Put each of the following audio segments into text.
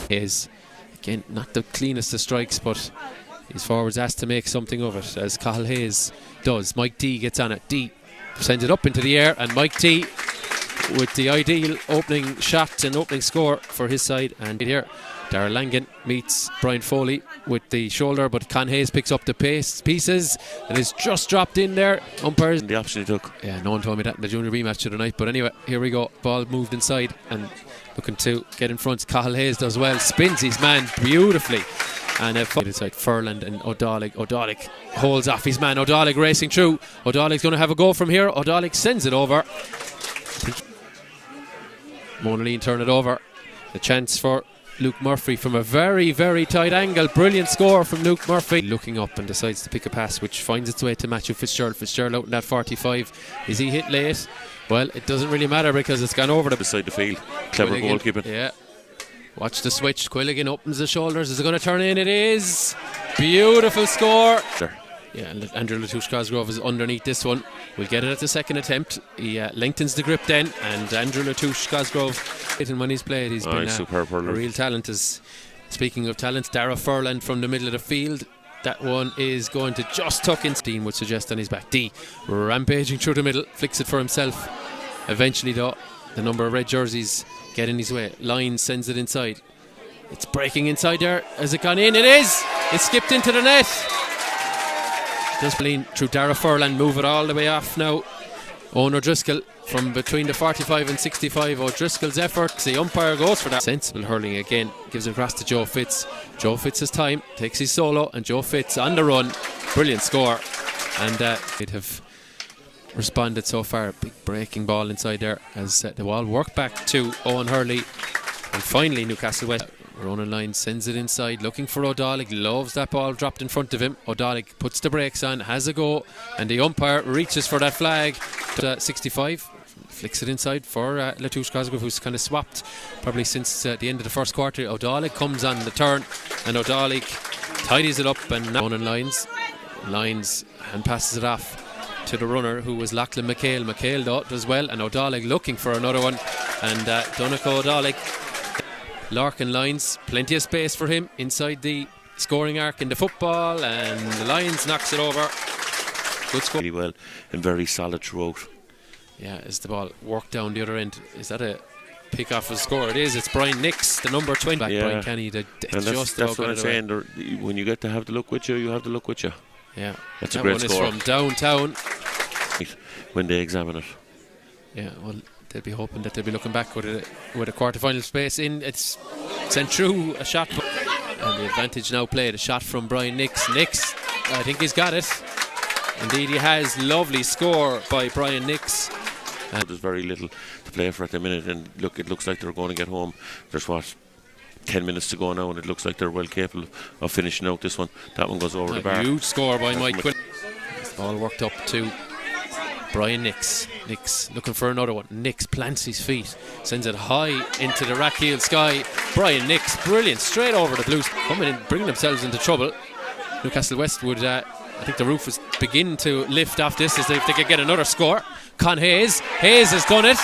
Is again not the cleanest of strikes, but his forwards asked to make something of it, as Cathal Hayes does. Mike D gets on it. D sends it up into the air, and Mike T with the ideal opening shot and opening score for his side. And here Darragh Langan meets Brian Foley with the shoulder, but Con Hayes picks up the pieces and is just dropped in there. Umpires the option he took. Yeah, no one told me that in the junior B match of the night, but anyway, here we go. Ball moved inside and looking to get in front. Cathal Hayes does well, spins his man beautifully, and inside Furland and O'Dalig. O'Dalig holds off his man. O'Dalig racing through. O'Dalig's going to have a go from here. O'Dalig sends it over. Monaleen turn it over. The chance for Luke Murphy from a very, very tight angle. Brilliant score from Luke Murphy. Looking up and decides to pick a pass which finds its way to Matthew Fitzgerald. Fitzgerald out in that 45. Is he hit late? Well, it doesn't really matter because it's gone over beside the field. Clever goalkeeping. Yeah. Watch the switch. Quilligan opens the shoulders. Is it going to turn in? It is. Beautiful score. Sure. Yeah, and Andrew Latouche Cosgrove is underneath this one. We'll get it at the second attempt. He lengthens the grip then, and Andrew Latouche Cosgrove, and when he's played, he's been superb, a real talent. Speaking of talent, Darragh Furland from the middle of the field. That one is going to just tuck in. Dean would suggest on his back. D rampaging through the middle, flicks it for himself. Eventually, though, the number of red jerseys get in his way. Lyons sends it inside. It's breaking inside there. Has it gone in? It is! It skipped into the net. Just lean through Darragh Furland, move it all the way off now. Owen O'Driscoll from between the 45 and 65. O'Driscoll's effort, the umpire goes for that. Sensible hurling again, gives it across to Joe Fitz. Joe Fitz has time, takes his solo, and Joe Fitz on the run. Brilliant score. And they'd have responded so far. Big breaking ball inside there as the ball worked back to Owen Hurley. And finally Newcastle West. Ronan Lyons sends it inside, looking for O'Dalig. Loves that ball dropped in front of him. O'Dalig puts the brakes on, has a go, and the umpire reaches for that flag. 65, flicks it inside for Latouche Cosgrove, who's kind of swapped probably since the end of the first quarter. O'Dalig comes on the turn, and O'Dalig tidies it up, and Ronan Lyons and passes it off to the runner, who was Lachlan McHale. McHale does well, and O'Dalig looking for another one, and Donncha O'Dalig. Larkin Lyons, plenty of space for him inside the scoring arc in the football, and Lyons knocks it over. Good score. Really well and very solid throughout. Yeah, as the ball worked down the other end. Is that a pick off a score? It is. It's Brian Nix, the number 20 back. Brian Kenny. That's what I'm saying. When you get to have the luck with you have the luck with you. Yeah, that's a great score. That one is from downtown. When they examine it. Yeah, well, they'll be hoping that they'll be looking back with a quarter-final space in. It's sent through a shot, and the advantage now played. A shot from Brian Nix. Nix, I think he's got it. Indeed he has. Lovely score by Brian Nix. And there's very little to play for at the minute, and look, it looks like they're going to get home. There's 10 minutes to go now, and it looks like they're well capable of finishing out this one. That one goes over the bar. Huge score by Mike Quinn. All worked up to Brian Nix. Nix looking for another one. Nix plants his feet, sends it high into the Rackhill sky. Brian Nix, brilliant, straight over the Blues, coming in, bringing themselves into trouble. Newcastle West would, I think the roof is beginning to lift off this, as if they could get another score. Con Hayes has done it.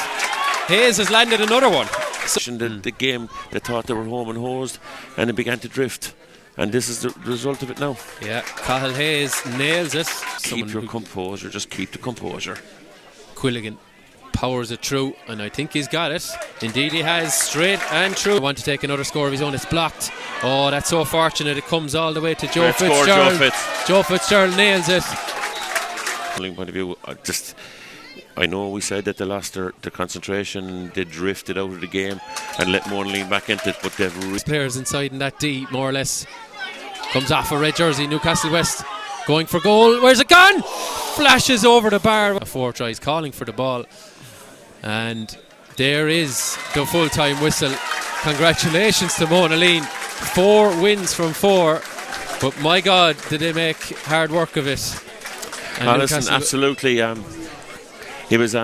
Hayes has landed another one. The game, they thought they were home and hosed, and it began to drift. And this is the result of it now. Yeah, Cathal Hayes nails it. Keep your composure, just keep the composure. Quilligan powers it through, and I think he's got it. Indeed he has, straight and true. Want to take another score of his own, it's blocked. Oh, that's so fortunate, it comes all the way to Joe Fitzgerald. Joe Fitzgerald nails it. Point of view, I know we said that they lost their concentration, they drifted out of the game and let Monaleen back into it, but they've players inside in that D, more or less. Comes off a red jersey, Newcastle West going for goal. Where's it gone? Flashes over the bar. 4 tries, calling for the ball, and there is the full-time whistle. Congratulations to Monaleen. 4 wins from 4, but my God, did they make hard work of it. And listen, absolutely. It was